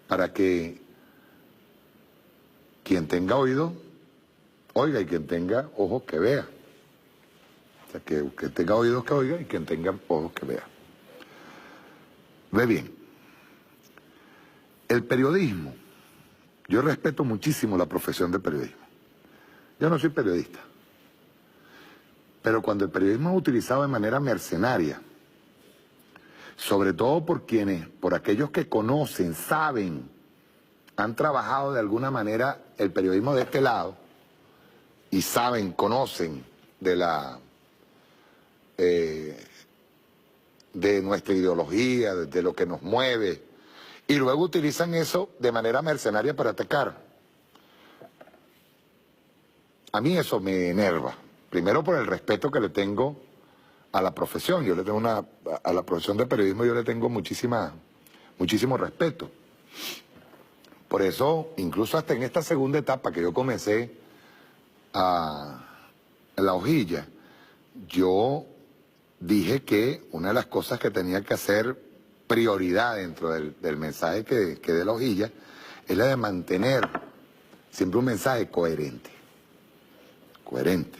para que quien tenga oído, oiga, y quien tenga ojos, que vea. O sea, que tenga oídos, que oiga, y quien tenga ojos, que vea. Ve bien, el periodismo, yo respeto muchísimo la profesión de periodismo. Yo no soy periodista, pero cuando el periodismo es utilizado de manera mercenaria, sobre todo por aquellos que conocen, saben, han trabajado de alguna manera el periodismo de este lado y saben, conocen de nuestra ideología, de lo que nos mueve, y luego utilizan eso de manera mercenaria para atacar. A mí eso me enerva, primero por el respeto que le tengo a la profesión. Yo le tengo a la profesión de periodismo yo le tengo muchísimo respeto. Por eso, incluso hasta en esta segunda etapa que yo comencé a La Hojilla, yo dije que una de las cosas que tenía que hacer prioridad dentro del mensaje que dé La Hojilla es la de mantener siempre un mensaje coherente. Coherente.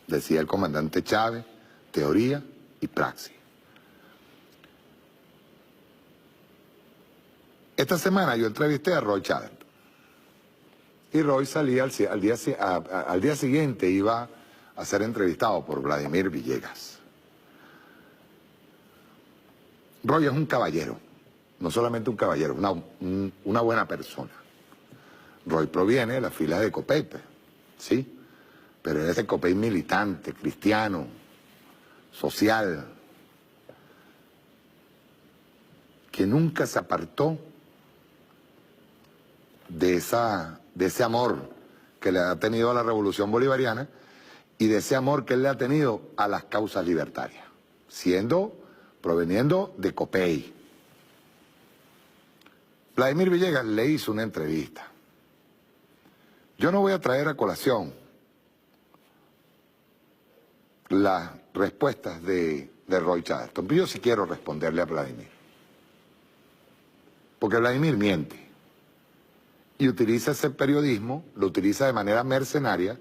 Decía el comandante Chávez, teoría y praxis. Esta semana yo entrevisté a Roy Chávez. Y Roy salía al día siguiente, iba a ser entrevistado por Vladimir Villegas. Roy es un caballero, no solamente un caballero, una buena persona. Roy proviene de las filas de Copete, ¿sí? Pero es ese Copete militante, cristiano, social, que nunca se apartó de ese amor que le ha tenido a la Revolución Bolivariana y de ese amor que él le ha tenido a las causas libertarias, proveniendo de Copey. Vladimir Villegas le hizo una entrevista. Yo no voy a traer a colación las respuestas de Roy Chávez, pero yo sí quiero responderle a Vladimir. Porque Vladimir miente y utiliza ese periodismo, lo utiliza de manera mercenaria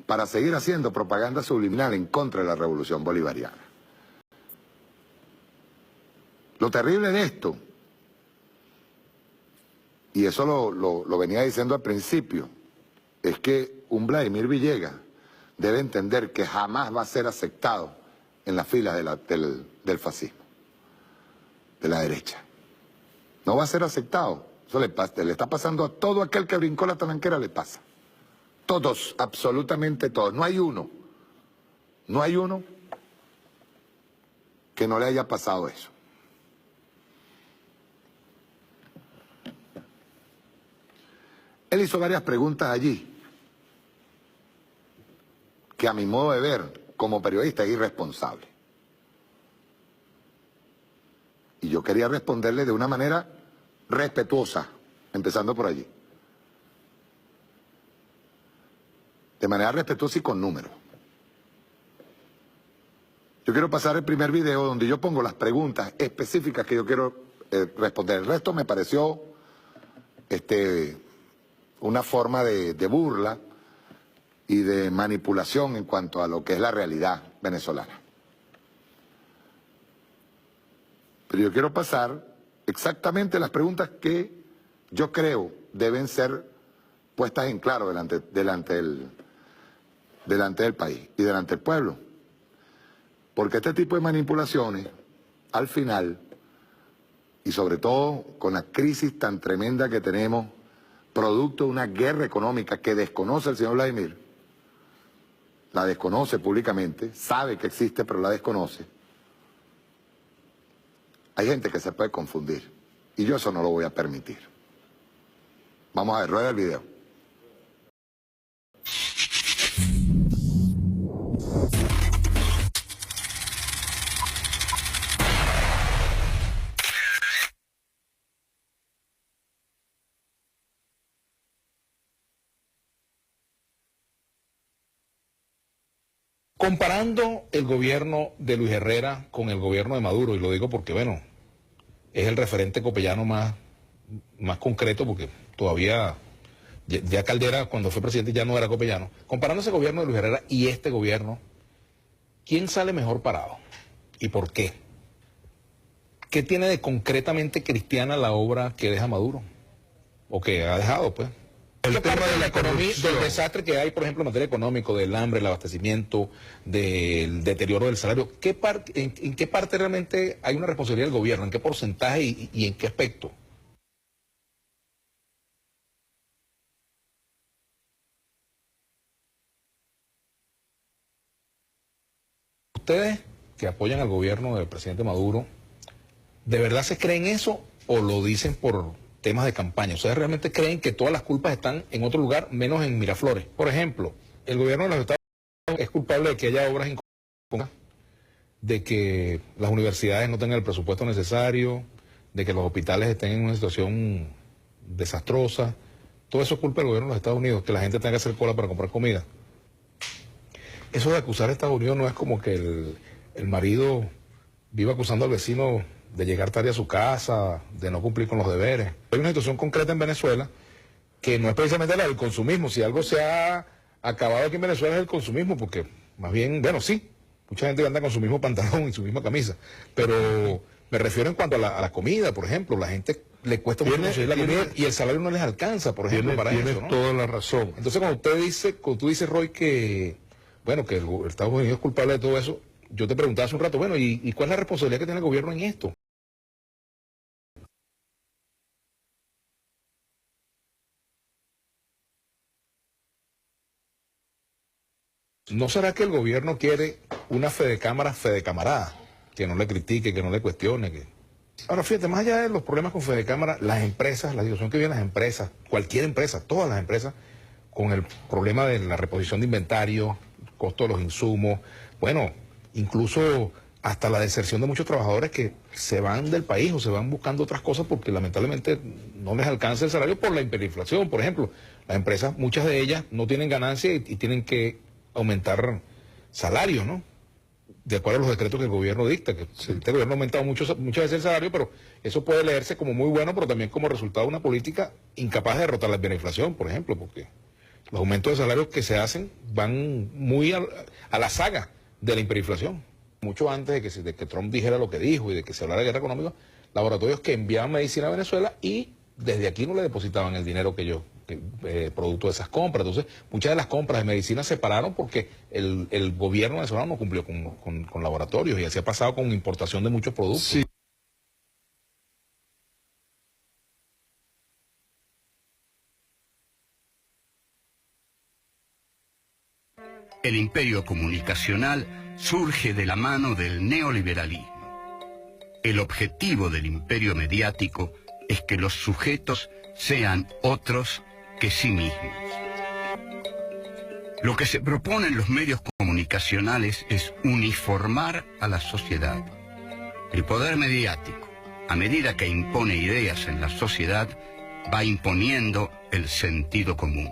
para seguir haciendo propaganda subliminal en contra de la Revolución Bolivariana. Lo terrible de esto, y eso lo venía diciendo al principio, es que un Vladimir Villegas debe entender que jamás va a ser aceptado en las filas del fascismo, de la derecha. No va a ser aceptado. Eso le está pasando a todo aquel que brincó la talanquera, le pasa. Todos, absolutamente todos. No hay uno que no le haya pasado eso. Él hizo varias preguntas allí, que a mi modo de ver, como periodista, es irresponsable. Y yo quería responderle de una manera respetuosa, empezando por allí. De manera respetuosa y con números. Yo quiero pasar el primer video donde yo pongo las preguntas específicas que yo quiero responder. El resto me pareció una forma de burla y de manipulación en cuanto a lo que es la realidad venezolana. Pero yo quiero pasar exactamente las preguntas que yo creo deben ser puestas en claro delante del país y delante del pueblo. Porque este tipo de manipulaciones, al final, y sobre todo con la crisis tan tremenda que tenemos, producto de una guerra económica que desconoce el señor Vladimir, la desconoce públicamente, sabe que existe pero la desconoce, hay gente que se puede confundir y yo eso no lo voy a permitir. Vamos a ver, rueda el video. Comparando el gobierno de Luis Herrera con el gobierno de Maduro, y lo digo porque, bueno, es el referente copellano más más concreto, porque todavía, ya Caldera cuando fue presidente ya no era copellano, comparando ese gobierno de Luis Herrera y este gobierno, ¿quién sale mejor parado? ¿Y por qué? ¿Qué tiene de concretamente cristiana la obra que deja Maduro? O que ha dejado, pues. El tema de la economía, del desastre que hay, por ejemplo, en materia económica, del hambre, el abastecimiento, del deterioro del salario, ¿en qué parte realmente hay una responsabilidad del gobierno? ¿En qué porcentaje y en qué aspecto? Ustedes que apoyan al gobierno del presidente Maduro, ¿de verdad se creen eso o lo dicen por temas de campaña? ¿Ustedes realmente creen que todas las culpas están en otro lugar, menos en Miraflores? Por ejemplo, el gobierno de los Estados Unidos es culpable de que haya obras incompletas, de que las universidades no tengan el presupuesto necesario, de que los hospitales estén en una situación desastrosa. Todo eso es culpa del gobierno de los Estados Unidos, que la gente tenga que hacer cola para comprar comida. Eso de acusar a Estados Unidos no es como que el marido viva acusando al vecino de llegar tarde a su casa, de no cumplir con los deberes. Hay una situación concreta en Venezuela que no es precisamente la del consumismo. Si algo se ha acabado aquí en Venezuela es el consumismo, porque más bien, bueno, sí, mucha gente anda con su mismo pantalón y su misma camisa, pero me refiero en cuanto a la comida, por ejemplo. La gente le cuesta mucho conseguir la comida y el salario no les alcanza, por ejemplo, para eso, ¿no? Tienes toda la razón. Entonces, cuando tú dices, Roy, que, bueno, que el Estados Unidos es culpable de todo eso, yo te preguntaba hace un rato, bueno, ¿y cuál es la responsabilidad que tiene el gobierno en esto? ¿No será que el gobierno quiere una fedecámara, que no le critique, que no le cuestione? Ahora, fíjate, más allá de los problemas con Fedecámara, las empresas, la situación que viven las empresas, cualquier empresa, todas las empresas, con el problema de la reposición de inventario, costo de los insumos, bueno, incluso hasta la deserción de muchos trabajadores que se van del país o se van buscando otras cosas porque lamentablemente no les alcanza el salario por la hiperinflación. Por ejemplo, las empresas, muchas de ellas no tienen ganancia y tienen que aumentar salarios, ¿no? De acuerdo a los decretos que el gobierno dicta, que este gobierno ha aumentado muchas veces el salario, pero eso puede leerse como muy bueno, pero también como resultado de una política incapaz de derrotar la hiperinflación, por ejemplo, porque los aumentos de salarios que se hacen van muy a la saga de la hiperinflación. Mucho antes de que Trump dijera lo que dijo y de que se hablara de guerra económica, laboratorios que enviaban medicina a Venezuela y desde aquí no le depositaban el dinero producto de esas compras. Entonces, muchas de las compras de medicina se pararon porque el gobierno venezolano no cumplió con laboratorios, y así ha pasado con importación de muchos productos. Sí. El imperio comunicacional surge de la mano del neoliberalismo. El objetivo del imperio mediático es que los sujetos sean otros que sí mismos. Lo que se propone en los medios comunicacionales es uniformar a la sociedad. El poder mediático, a medida que impone ideas en la sociedad, va imponiendo el sentido común.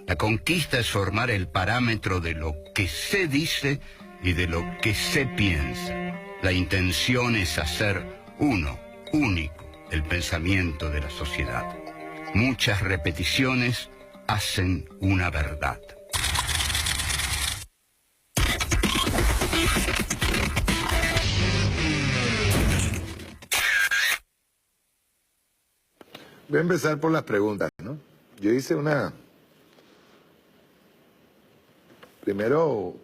La conquista es formar el parámetro de lo que se dice y de lo que se piensa. La intención es hacer único, el pensamiento de la sociedad. Muchas repeticiones hacen una verdad. Voy a empezar por las preguntas, ¿no? Yo hice una... Primero,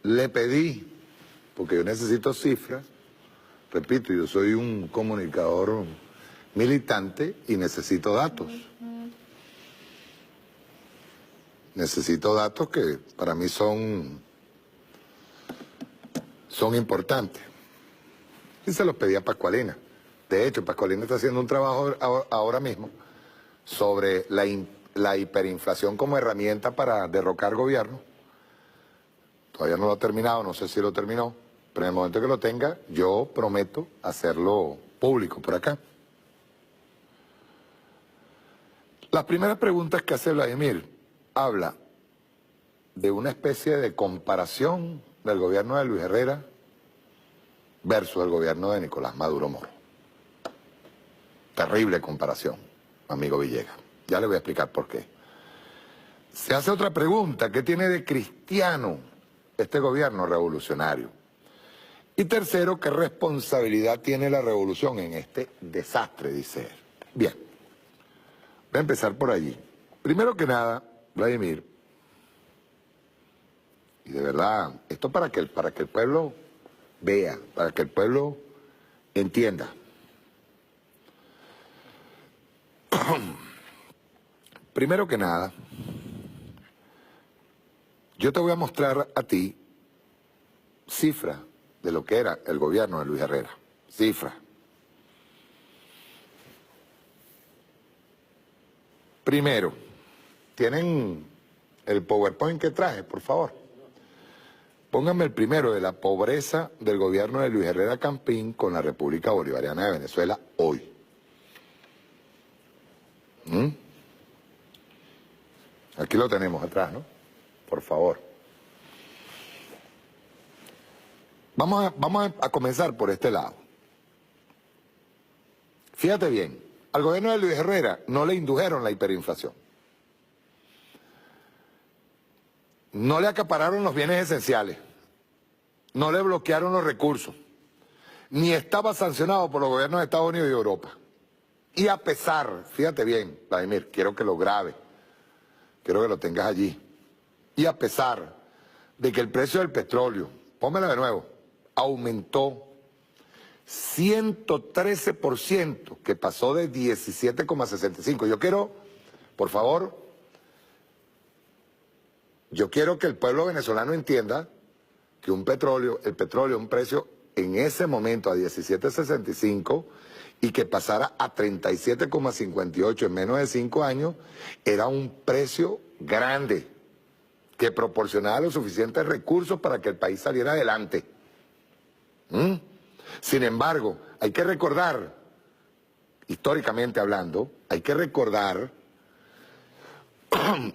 le pedí, porque yo necesito cifras, repito, yo soy un comunicador militante y necesito datos. Necesito datos que para mí son importantes. Y se los pedí a Pascualina. De hecho, Pascualina está haciendo un trabajo ahora mismo sobre la hiperinflación como herramienta para derrocar gobierno. Todavía no lo ha terminado, no sé si lo terminó, pero en el momento que lo tenga, yo prometo hacerlo público por acá. Las primeras preguntas que hace Vladimir habla de una especie de comparación del gobierno de Luis Herrera versus el gobierno de Nicolás Maduro Moro. Terrible comparación, amigo Villegas. Ya le voy a explicar por qué. Se hace otra pregunta, ¿qué tiene de cristiano este gobierno revolucionario? Y tercero, ¿qué responsabilidad tiene la revolución en este desastre?, dice él. Bien, voy a empezar por allí. Primero que nada, Vladimir, y de verdad, esto para que el pueblo vea, para que el pueblo entienda. Primero que nada, yo te voy a mostrar a ti cifras de lo que era el gobierno de Luis Herrera. Cifras. Primero, ¿tienen el PowerPoint que traje, por favor? Pónganme el primero de la pobreza del gobierno de Luis Herrera Campín con la República Bolivariana de Venezuela hoy. Aquí lo tenemos atrás, ¿no? Por favor. Vamos a comenzar por este lado. Fíjate bien, al gobierno de Luis Herrera no le indujeron la hiperinflación. No le acapararon los bienes esenciales. No le bloquearon los recursos. Ni estaba sancionado por los gobiernos de Estados Unidos y Europa. Y a pesar, fíjate bien, Vladimir, quiero que lo grabes, quiero que lo tengas allí. Y a pesar de que el precio del petróleo, pónmela de nuevo, aumentó 113%, que pasó de 17,65. Yo quiero, por favor, yo quiero que el pueblo venezolano entienda que el petróleo, un precio en ese momento a 17,65 y que pasara a 37,58 en menos de 5 años, era un precio grande que proporcionaba los suficientes recursos para que el país saliera adelante. Sin embargo, hay que recordar, históricamente hablando, hay que recordar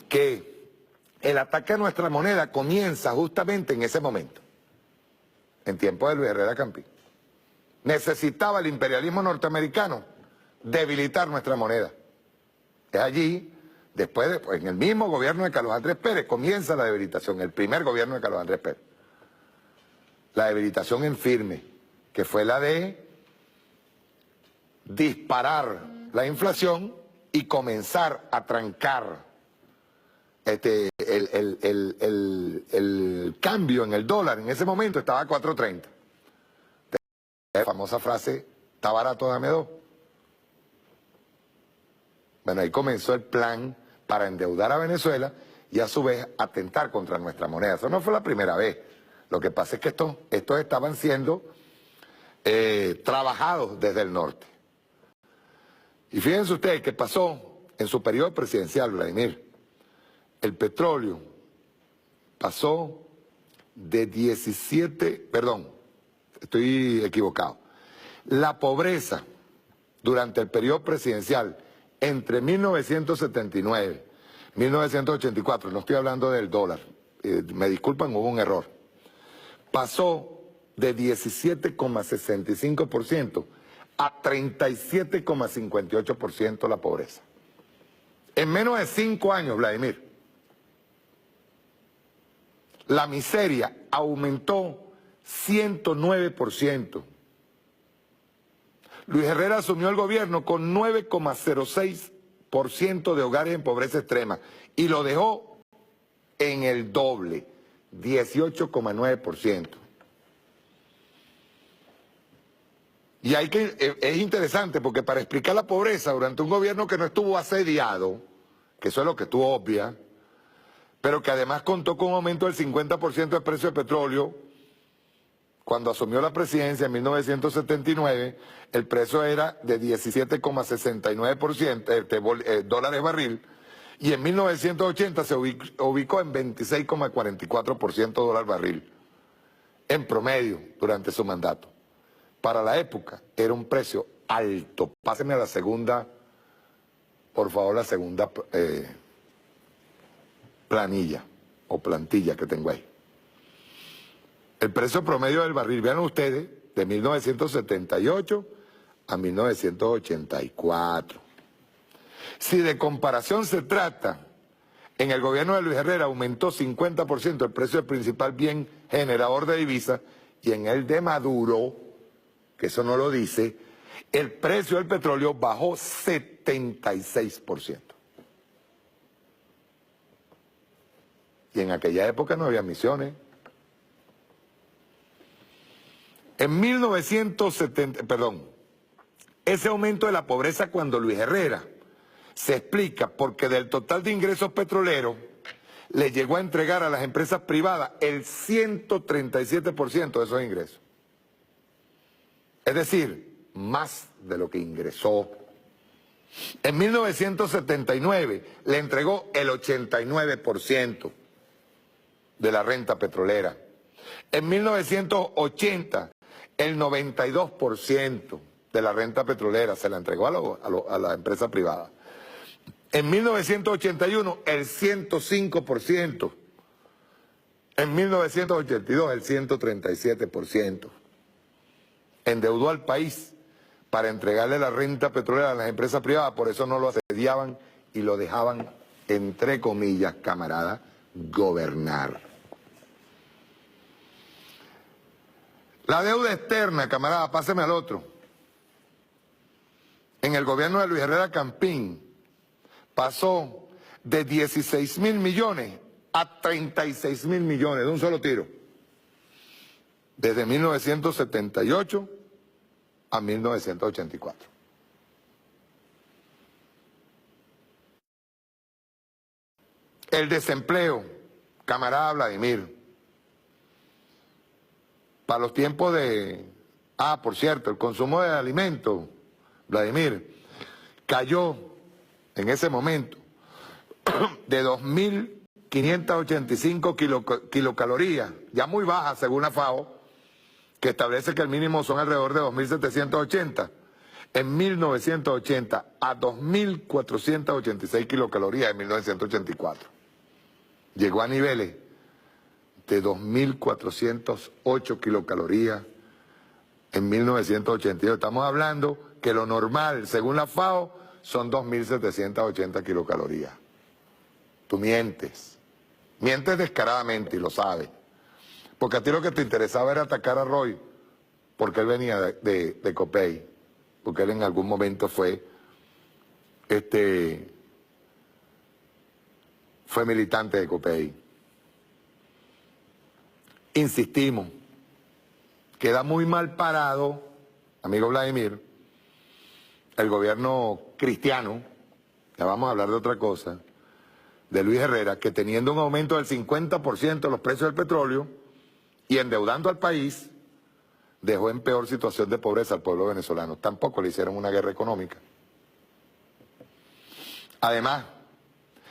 que el ataque a nuestra moneda comienza justamente en ese momento, en tiempo de Luis Herrera Campín. Necesitaba el imperialismo norteamericano debilitar nuestra moneda. Es allí, después, en el mismo gobierno de Carlos Andrés Pérez, comienza la debilitación, el primer gobierno de Carlos Andrés Pérez. La debilitación en firme, que fue la de disparar la inflación y comenzar a trancar el cambio en el dólar. En ese momento estaba a 4.30. La famosa frase, está barato, dame dos. Bueno, ahí comenzó el plan para endeudar a Venezuela y a su vez atentar contra nuestra moneda. Eso no fue la primera vez. Lo que pasa es que estos estaban siendo trabajados desde el norte. Y fíjense ustedes que pasó en su periodo presidencial, Vladimir, el petróleo pasó de 17, perdón, estoy equivocado. La pobreza durante el periodo presidencial entre 1979 y 1984, no estoy hablando del dólar, me disculpan, hubo un error, pasó de 17,65% a 37,58% la pobreza. En menos de 5 años, Vladimir, la miseria aumentó 109%. Luis Herrera asumió el gobierno con 9,06% de hogares en pobreza extrema y lo dejó en el doble, 18,9%. Y es interesante porque para explicar la pobreza durante un gobierno que no estuvo asediado, que eso es lo que tú obvias, pero que además contó con un aumento del 50% del precio del petróleo. Cuando asumió la presidencia en 1979, el precio era de 17,69% dólares barril, y en 1980 se ubicó en 26,44% dólar barril, en promedio durante su mandato. Para la época era un precio alto. Pásenme a la segunda, por favor, la segunda planilla o plantilla que tengo ahí. El precio promedio del barril, vean ustedes, de 1978 a 1984. Si de comparación se trata, en el gobierno de Luis Herrera aumentó 50% el precio del principal bien generador de divisas, y en el de Maduro, que eso no lo dice, el precio del petróleo bajó 76%. Y en aquella época no había misiones. En 1970, ese aumento de la pobreza cuando Luis Herrera se explica porque del total de ingresos petroleros le llegó a entregar a las empresas privadas el 137% de esos ingresos. Es decir, más de lo que ingresó. En 1979 le entregó el 89% de la renta petrolera. En 1980 el 92% de la renta petrolera se la entregó a la empresa privada. En 1981 el 105%. En 1982 el 137%. Endeudó al país para entregarle la renta petrolera a las empresas privadas, por eso no lo asediaban y lo dejaban, entre comillas, camarada, gobernar. La deuda externa, camarada, páseme al otro. En el gobierno de Luis Herrera Campín pasó de 16.000 millones a 36.000 millones de un solo tiro. Desde 1978 a 1984. El desempleo, camarada Vladimir, para los tiempos de... por cierto, el consumo de alimentos, Vladimir, cayó en ese momento de 2.585 kilocalorías, ya muy baja según la FAO, que establece que el mínimo son alrededor de 2.780, en 1980 a 2.486 kilocalorías en 1984. Llegó a niveles de 2.408 kilocalorías en 1982. Estamos hablando que lo normal, según la FAO, son 2.780 kilocalorías. Tú mientes. Mientes descaradamente y lo sabes. Porque a ti lo que te interesaba era atacar a Roy, porque él venía de Copey, porque él en algún momento fue militante de Copey. Insistimos, queda muy mal parado, amigo Vladimir, el gobierno cristiano, ya vamos a hablar de otra cosa, de Luis Herrera, que teniendo un aumento del 50% de los precios del petróleo y endeudando al país, dejó en peor situación de pobreza al pueblo venezolano. Tampoco le hicieron una guerra económica. Además,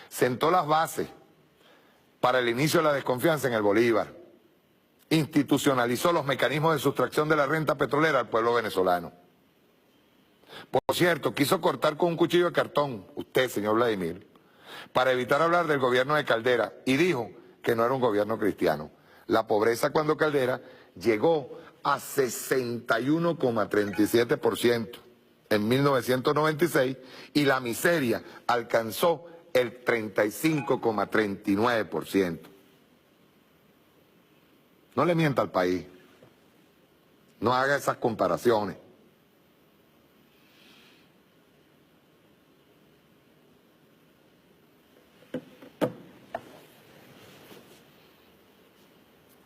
sentó las bases para el inicio de la desconfianza en el Bolívar. Institucionalizó los mecanismos de sustracción de la renta petrolera al pueblo venezolano. Por cierto, quiso cortar con un cuchillo de cartón, usted, señor Vladimir, para evitar hablar del gobierno de Caldera, y dijo que no era un gobierno cristiano. La pobreza cuando Caldera llegó a 61,37% en 1996 y la miseria alcanzó el 35,39%. No le mienta al país. No haga esas comparaciones.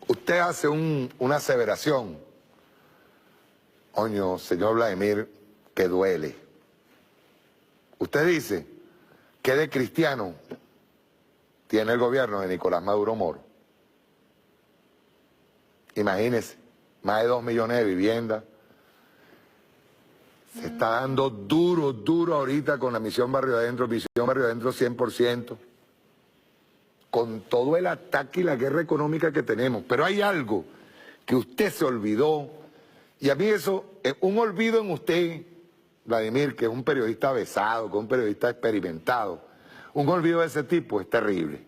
Usted hace una aseveración, coño, señor Vladimir, que duele. Usted dice que de cristiano tiene el gobierno de Nicolás Maduro Moro. Imagínese, más de 2 millones de viviendas. Se está dando duro ahorita con la Misión Barrio Adentro 100%. Con todo el ataque y la guerra económica que tenemos. Pero hay algo que usted se olvidó, y a mí eso, un olvido en usted, Vladimir, que es un periodista avesado, que es un periodista experimentado, un olvido de ese tipo es terrible.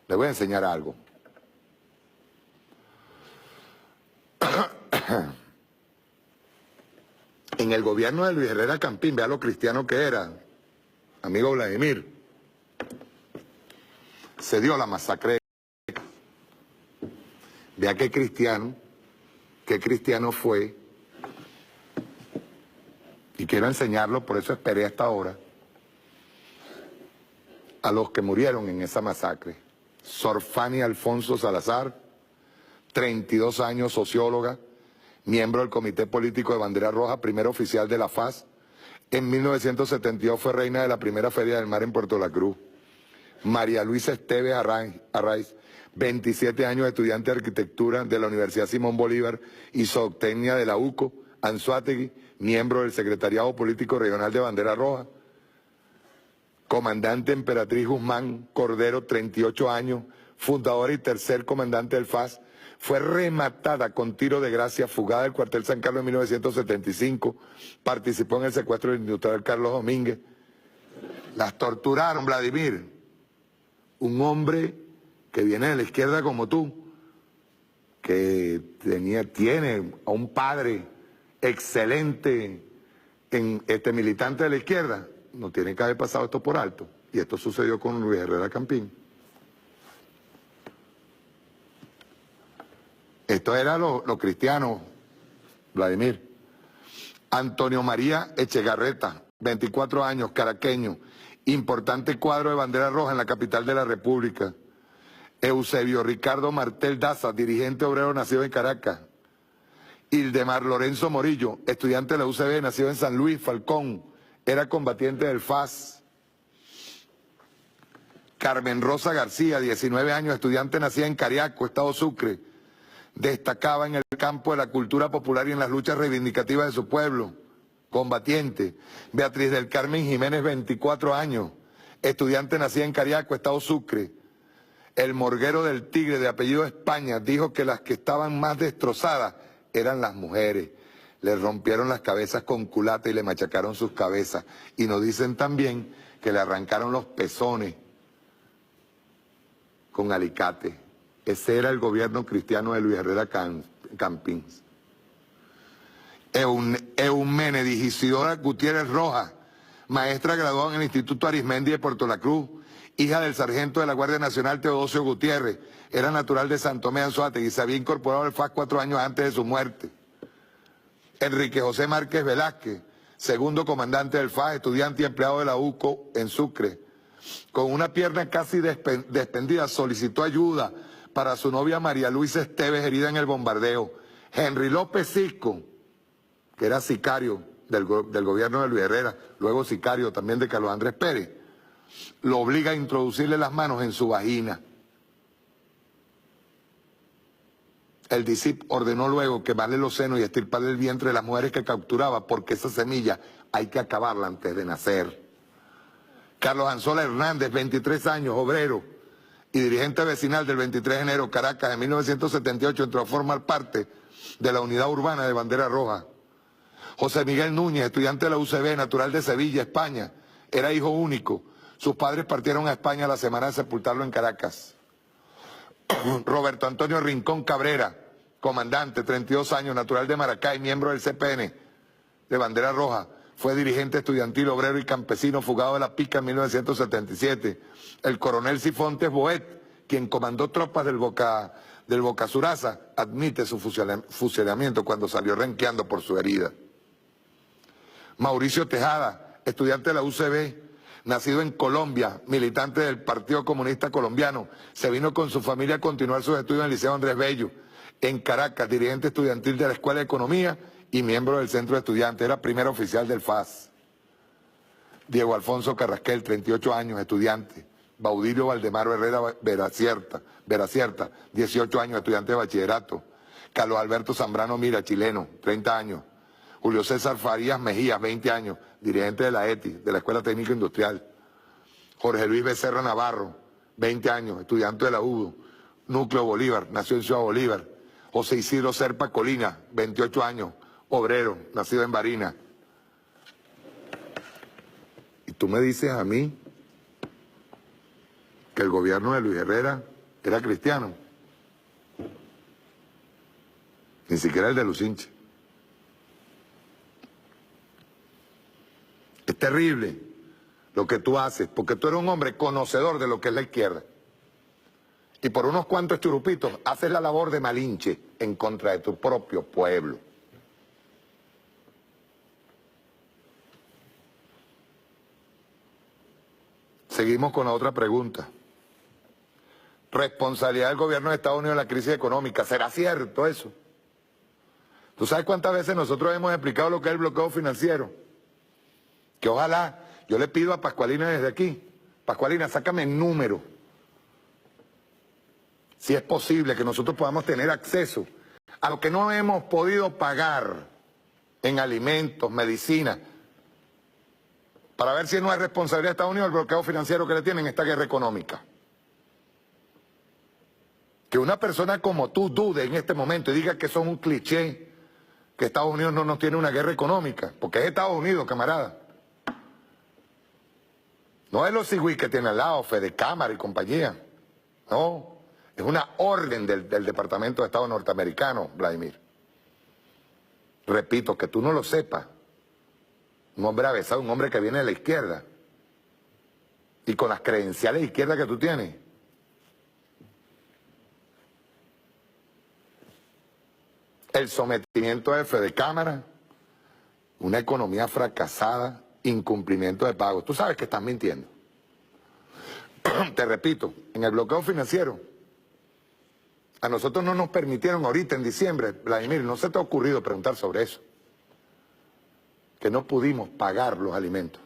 Le voy a enseñar algo. En el gobierno de Luis Herrera Campín, vea lo cristiano que era, amigo Vladimir, se dio la masacre. Vea qué cristiano fue, y quiero enseñarlo, por eso esperé hasta ahora, a los que murieron en esa masacre. Sor Fanny Alfonso Salazar, 32 años, socióloga, miembro del Comité Político de Bandera Roja, primer oficial de la FAS. En 1972 fue reina de la primera Feria del Mar en Puerto La Cruz. María Luisa Esteves Arraiz, 27 años, estudiante de arquitectura de la Universidad Simón Bolívar y zootecnia de la UCO, Anzoátegui, miembro del Secretariado Político Regional de Bandera Roja. Comandante Emperatriz Guzmán Cordero, 38 años, fundadora y tercer comandante del FAS, fue rematada con tiro de gracia, fugada del cuartel San Carlos en 1975, participó en el secuestro del industrial Carlos Domínguez. Las torturaron, Vladimir, un hombre que viene de la izquierda como tú, que tiene a un padre excelente, militante de la izquierda, no tiene que haber pasado esto por alto. Y esto sucedió con Luis Herrera Campín. Esto era lo cristiano, Vladimir. Antonio María Echegarreta, 24 años, caraqueño, importante cuadro de bandera roja en la capital de la República. Eusebio Ricardo Martel Daza, dirigente obrero nacido en Caracas. Ildemar Lorenzo Morillo, estudiante de la UCB, nacido en San Luis, Falcón, era combatiente del FAS. Carmen Rosa García, 19 años, estudiante nacida en Cariaco, Estado Sucre. Destacaba en el campo de la cultura popular y en las luchas reivindicativas de su pueblo. Combatiente. Beatriz del Carmen Jiménez, 24 años, estudiante nacida en Cariaco, Estado Sucre. El morguero del Tigre, de apellido España, dijo que las que estaban más destrozadas eran las mujeres. Le rompieron las cabezas con culata y le machacaron sus cabezas. Y nos dicen también que le arrancaron los pezones con alicate. Ese era el gobierno cristiano de Luis Herrera Campín. Euménedis Isidora Gutiérrez Rojas, maestra graduada en el Instituto Arismendi de Puerto La Cruz, hija del sargento de la Guardia Nacional Teodosio Gutiérrez, era natural de Santo Tomé, Anzoátegui y se había incorporado al FAS 4 años antes de su muerte. Enrique José Márquez Velázquez, segundo comandante del FAS, estudiante y empleado de la UCO en Sucre. Con una pierna casi despendida, solicitó ayuda para su novia María Luisa Esteves, herida en el bombardeo. Henry López Cisco, que era sicario del gobierno de Luis Herrera, luego sicario también de Carlos Andrés Pérez, lo obliga a introducirle las manos en su vagina. El DICIP ordenó luego quemarle los senos y extirparle el vientre de las mujeres que capturaba, porque esa semilla hay que acabarla antes de nacer. Carlos Anzola Hernández, 23 años, obrero y dirigente vecinal del 23 de enero, Caracas, en 1978 entró a formar parte de la unidad urbana de Bandera Roja. José Miguel Núñez, estudiante de la UCB, natural de Sevilla, España, era hijo único. Sus padres partieron a España la semana de sepultarlo en Caracas. Roberto Antonio Rincón Cabrera, comandante, 32 años, natural de Maracay, miembro del CPN de Bandera Roja. Fue dirigente estudiantil, obrero y campesino, fugado de la Pica en 1977. El coronel Sifontes Boet, quien comandó tropas del Boca Suraza, admite su fusilamiento cuando salió renqueando por su herida. Mauricio Tejada, estudiante de la UCB, nacido en Colombia, militante del Partido Comunista Colombiano, se vino con su familia a continuar sus estudios en el Liceo Andrés Bello. En Caracas, dirigente estudiantil de la Escuela de Economía y miembro del Centro de Estudiantes, era primer oficial del FAS. Diego Alfonso Carrasquel, 38 años, estudiante. Baudilio Valdemaro Herrera Veracierta, 18 años, estudiante de bachillerato. Carlos Alberto Zambrano Mira, chileno, 30 años. Julio César Farías Mejía, 20 años, dirigente de la ETI, de la Escuela Técnica Industrial. Jorge Luis Becerra Navarro, 20 años, estudiante de la UDO, Núcleo Bolívar, nació en Ciudad Bolívar. José Isidro Serpa Colina, 28 años, obrero, nacido en Barinas. Y tú me dices a mí que el gobierno de Luis Herrera era cristiano. Ni siquiera el de Lucinche. terrible lo que tú haces, porque tú eres un hombre conocedor de lo que es la izquierda. Y por unos cuantos churupitos haces la labor de Malinche en contra de tu propio pueblo. Seguimos con la otra pregunta. Responsabilidad del gobierno de Estados Unidos en la crisis económica. ¿Será cierto eso? ¿Tú sabes cuántas veces nosotros hemos explicado lo que es el bloqueo financiero? Que ojalá, yo le pido a Pascualina desde aquí, Pascualina, sácame el número. Si es posible que nosotros podamos tener acceso a lo que no hemos podido pagar en alimentos, medicinas, para ver si no es responsabilidad de Estados Unidos el bloqueo financiero que le tienen en esta guerra económica. Que una persona como tú dude en este momento y diga que eso es un cliché, que Estados Unidos no nos tiene una guerra económica, porque es Estados Unidos, camarada. No es los cigüí que tiene al lado, Fedecámara y compañía. No, es una orden del Departamento de Estado norteamericano, Vladimir. Repito, que tú no lo sepas. Un hombre avesado, un hombre que viene de la izquierda. Y con las credenciales de izquierda que tú tienes. El sometimiento de Fedecámara, una economía fracasada, incumplimiento de pagos. Tú sabes que estás mintiendo. Te repito, en el bloqueo financiero, a nosotros no nos permitieron ahorita en diciembre, Vladimir, ¿no se te ha ocurrido preguntar sobre eso? Que no pudimos pagar los alimentos.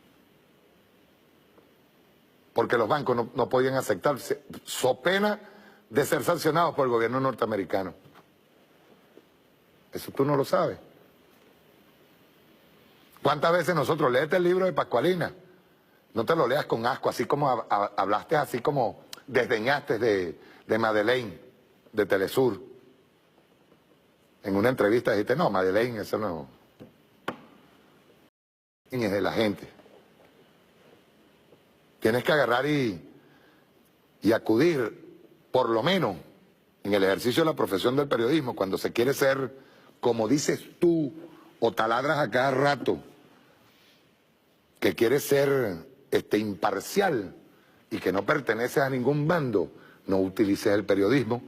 Porque los bancos no podían aceptarse, so pena de ser sancionados por el gobierno norteamericano. Eso tú no lo sabes. ¿Cuántas veces nosotros leete el libro de Pascualina? No te lo leas con asco, así como hablaste, así como desdeñaste de Madeleine, de Telesur. En una entrevista dijiste, no, Madeleine, eso no es de la gente. Tienes que agarrar y acudir, por lo menos, en el ejercicio de la profesión del periodismo, cuando se quiere ser, como dices tú, o taladras a cada rato, que quieres ser imparcial y que no perteneces a ningún bando, no utilices el periodismo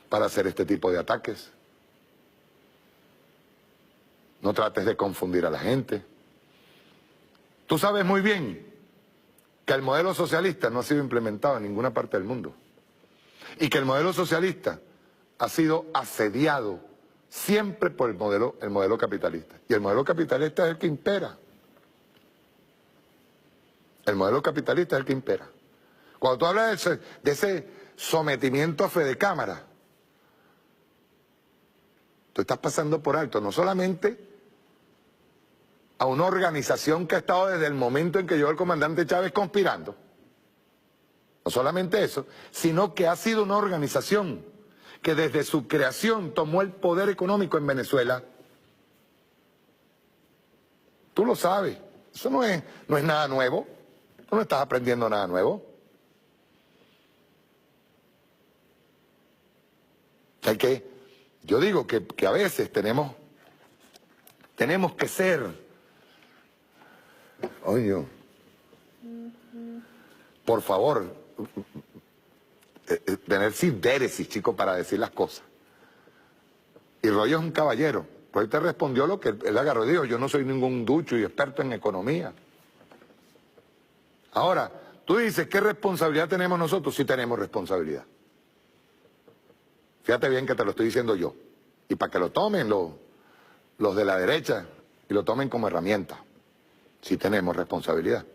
para hacer este tipo de ataques. No trates de confundir a la gente. Tú sabes muy bien que el modelo socialista no ha sido implementado en ninguna parte del mundo y que el modelo socialista ha sido asediado siempre por el modelo capitalista. Y el modelo capitalista es el que impera. El modelo capitalista es el que impera. Cuando tú hablas de ese sometimiento a Fedecámara, tú estás pasando por alto no solamente a una organización que ha estado desde el momento en que llegó el comandante Chávez conspirando, no solamente eso, sino que ha sido una organización que desde su creación tomó el poder económico en Venezuela. Tú lo sabes, eso no es nada nuevo, tú no estás aprendiendo nada nuevo. Yo digo que a veces tenemos que ser, oye, por favor, tener sindéresis, chico, para decir las cosas. Y Roy es un caballero. Roy te respondió lo que él agarró y dijo, yo no soy ningún ducho y experto en economía. Ahora, tú dices, ¿qué responsabilidad tenemos nosotros? Sí tenemos responsabilidad. Fíjate bien que te lo estoy diciendo yo. Y para que lo tomen los de la derecha y lo tomen como herramienta. Sí tenemos responsabilidad.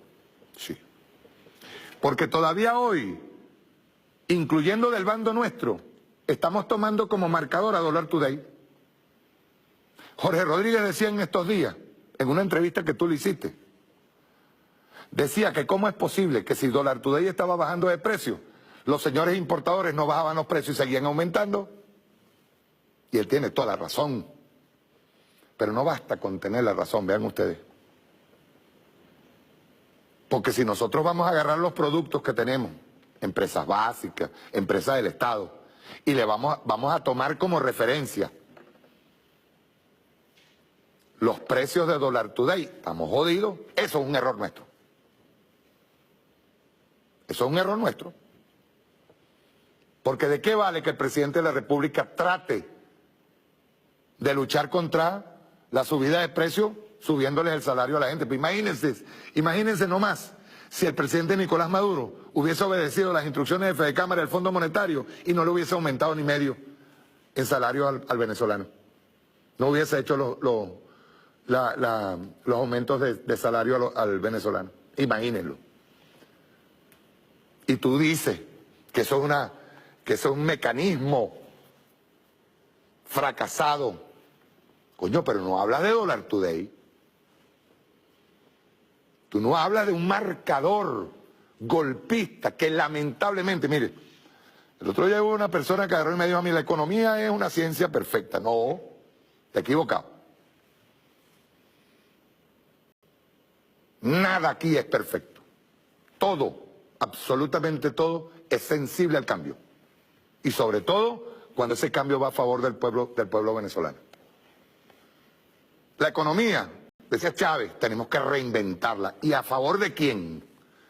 Sí. Porque todavía hoy, incluyendo del bando nuestro, estamos tomando como marcador a Dollar Today. Jorge Rodríguez decía en estos días, en una entrevista que tú le hiciste, decía que cómo es posible que si Dollar Today estaba bajando de precio, los señores importadores no bajaban los precios y seguían aumentando. Y él tiene toda la razón. Pero no basta con tener la razón, vean ustedes. Porque si nosotros vamos a agarrar los productos que tenemos, empresas básicas, empresas del Estado, y le vamos a tomar como referencia los precios de Dollar Today, estamos jodidos, eso es un error nuestro. eso es un error nuestro. Porque ¿de qué vale que el presidente de la República trate de luchar contra la subida de precios subiéndoles el salario a la gente? Pues imagínense nomás si el presidente Nicolás Maduro hubiese obedecido las instrucciones de Fedecámara del Fondo Monetario y no le hubiese aumentado ni medio el salario al venezolano. No hubiese hecho los aumentos de salario al venezolano. Imagínenlo. Y tú dices que eso es un mecanismo fracasado. Coño, pero no hablas de Dollar Today. Tú no hablas de un marcador golpista que lamentablemente, mire, el otro día hubo una persona que agarró y me dijo a mí, la economía es una ciencia perfecta. No, te he equivocado. Nada aquí es perfecto. Todo, absolutamente todo, es sensible al cambio. Y sobre todo, cuando ese cambio va a favor del pueblo venezolano. La economía, decía Chávez, tenemos que reinventarla. ¿Y a favor de quién?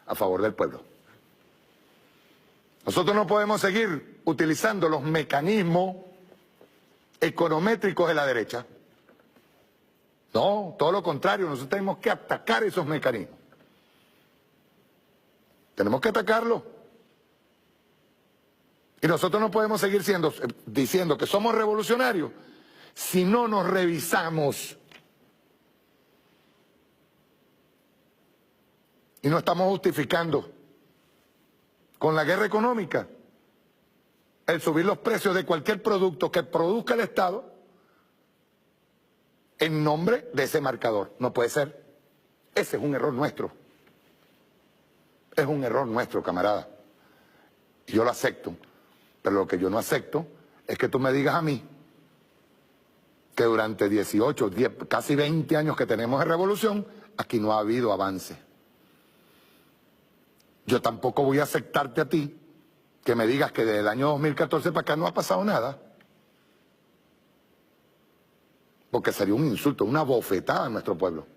A favor del pueblo. Nosotros no podemos seguir utilizando los mecanismos econométricos de la derecha. No, todo lo contrario, nosotros tenemos que atacar esos mecanismos. Tenemos que atacarlos. Y nosotros no podemos seguir diciendo que somos revolucionarios si no nos revisamos. Y no estamos justificando con la guerra económica el subir los precios de cualquier producto que produzca el Estado en nombre de ese marcador. No puede ser. Ese es un error nuestro. Es un error nuestro, camarada. Y yo lo acepto. Pero lo que yo no acepto es que tú me digas a mí que durante 18, 10, casi 20 años que tenemos de revolución, aquí no ha habido avance. Yo tampoco voy a aceptarte a ti que me digas que desde el año 2014 para acá no ha pasado nada. Porque sería un insulto, una bofetada a nuestro pueblo.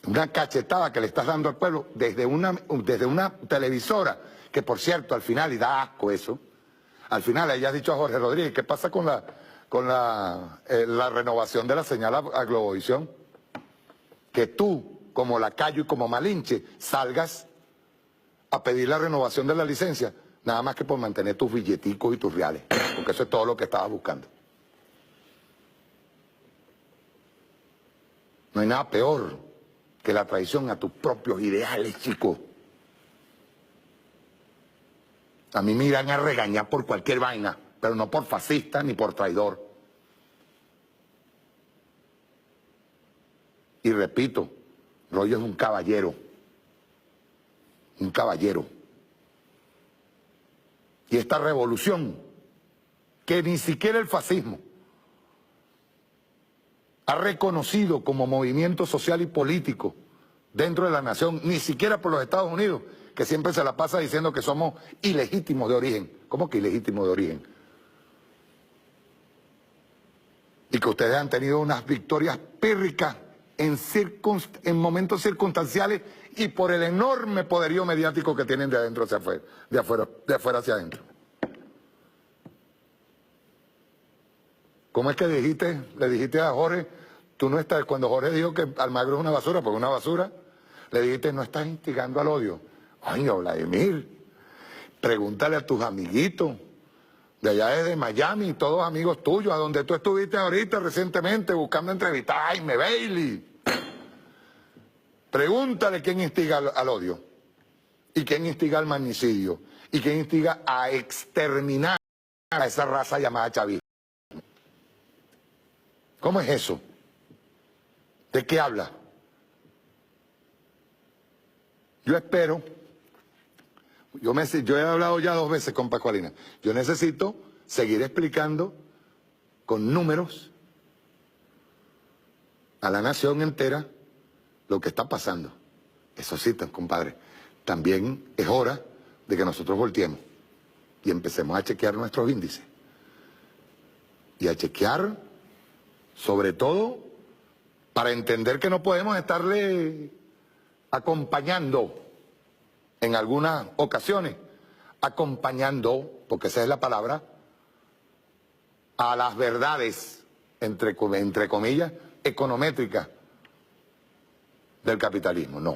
Una cachetada que le estás dando al pueblo desde una televisora, que por cierto, al final, y da asco eso, al final le hayas dicho a Jorge Rodríguez, ¿qué pasa con la renovación de la señal a Globovisión? Que tú, como Lacayo y como Malinche, salgas a pedir la renovación de la licencia, nada más que por mantener tus billeticos y tus reales, porque eso es todo lo que estabas buscando. No hay nada peor que la traición a tus propios ideales, chicos. A mí me irán a regañar por cualquier vaina, pero no por fascista ni por traidor. Y repito, Rollo es un caballero. Un caballero. Y esta revolución, que ni siquiera el fascismo ha reconocido como movimiento social y político dentro de la nación, ni siquiera por los Estados Unidos, que siempre se la pasa diciendo que somos ilegítimos de origen. ¿Cómo que ilegítimos de origen? Y que ustedes han tenido unas victorias pírricas en momentos circunstanciales y por el enorme poderío mediático que tienen de adentro hacia afuera, de afuera hacia adentro. ¿Cómo es que le dijiste a Jorge, tú no estás, cuando Jorge dijo que Almagro es una basura, porque una basura, le dijiste, no estás instigando al odio? Ay, Vladimir, pregúntale a tus amiguitos de allá desde Miami, todos amigos tuyos, a donde tú estuviste ahorita recientemente buscando entrevistar a Jaime Bailey. Pregúntale quién instiga al odio, y quién instiga al magnicidio, y quién instiga a exterminar a esa raza llamada chavismo. ¿Cómo es eso? ¿De qué habla? Yo espero, yo he hablado ya 2 veces con Pascualina, yo necesito seguir explicando con números a la nación entera lo que está pasando. Eso sí, compadre, también es hora de que nosotros volteemos y empecemos a chequear nuestros índices. Y a chequear, sobre todo, para entender que no podemos estarle acompañando en algunas ocasiones, acompañando, porque esa es la palabra, a las verdades, entre comillas, econométricas del capitalismo. No.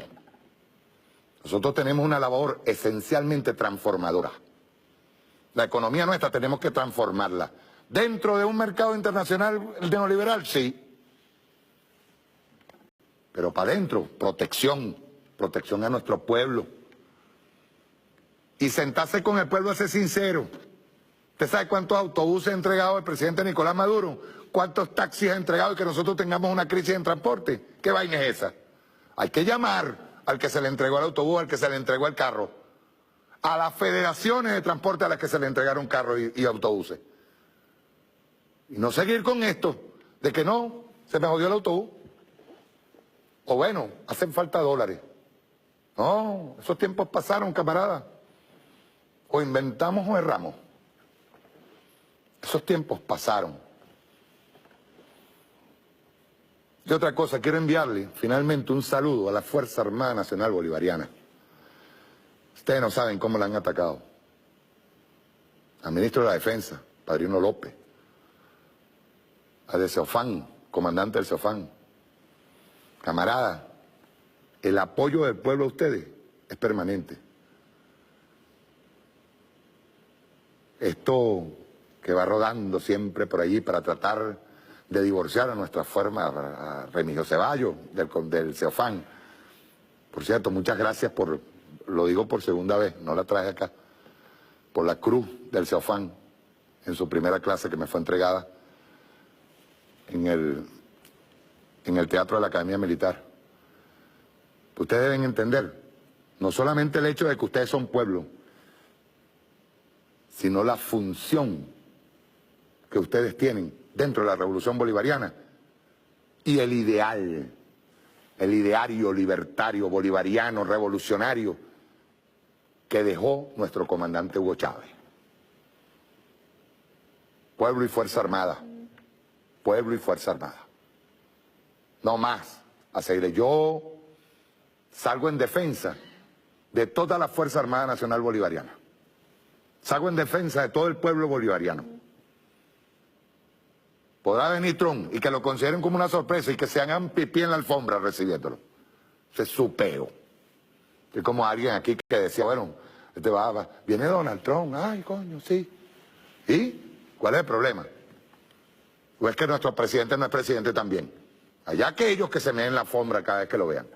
Nosotros tenemos una labor esencialmente transformadora. La economía nuestra tenemos que transformarla. ¿Dentro de un mercado internacional neoliberal? Sí. Pero para adentro, protección a nuestro pueblo. Y sentarse con el pueblo a ser sincero. ¿Usted sabe cuántos autobuses ha entregado el presidente Nicolás Maduro? ¿Cuántos taxis ha entregado y que nosotros tengamos una crisis en transporte? ¿Qué vaina es esa? Hay que llamar al que se le entregó el autobús, al que se le entregó el carro, a las federaciones de transporte a las que se le entregaron carros y autobuses. Y no seguir con esto, de que no, se me jodió el autobús. O bueno, hacen falta dólares. No, esos tiempos pasaron, camarada. O inventamos o erramos. Esos tiempos pasaron. Y otra cosa, quiero enviarle finalmente un saludo a la Fuerza Armada Nacional Bolivariana. Ustedes no saben cómo la han atacado. Al ministro de la Defensa, Padrino López. Al de Ceofán, comandante del Ceofán. Camarada, el apoyo del pueblo a ustedes es permanente. Esto que va rodando siempre por allí para tratar de divorciar a nuestra forma, a Remigio Ceballos, del Ceofán. Por cierto, muchas gracias por, lo digo por segunda vez, no la traje acá, por la cruz del Ceofán en su primera clase que me fue entregada en el Teatro de la Academia Militar. Ustedes deben entender, no solamente el hecho de que ustedes son pueblo, sino la función que ustedes tienen dentro de la Revolución Bolivariana y el ideario libertario, bolivariano, revolucionario que dejó nuestro comandante Hugo Chávez. Pueblo y Fuerza Armada. Pueblo y Fuerza Armada. No más a seguir. Yo salgo en defensa de toda la Fuerza Armada Nacional Bolivariana. Salgo en defensa de todo el pueblo bolivariano. Podrá venir Trump y que lo consideren como una sorpresa y que se hagan pipí en la alfombra recibiéndolo. Ese es su peo. Es como alguien aquí que decía, bueno, viene Donald Trump, ay coño, sí. ¿Y cuál es el problema? ¿O es que nuestro presidente no es presidente también? Allá aquellos que se me den la alfombra cada vez que lo vean.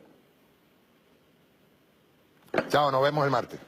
Chao, nos vemos el martes.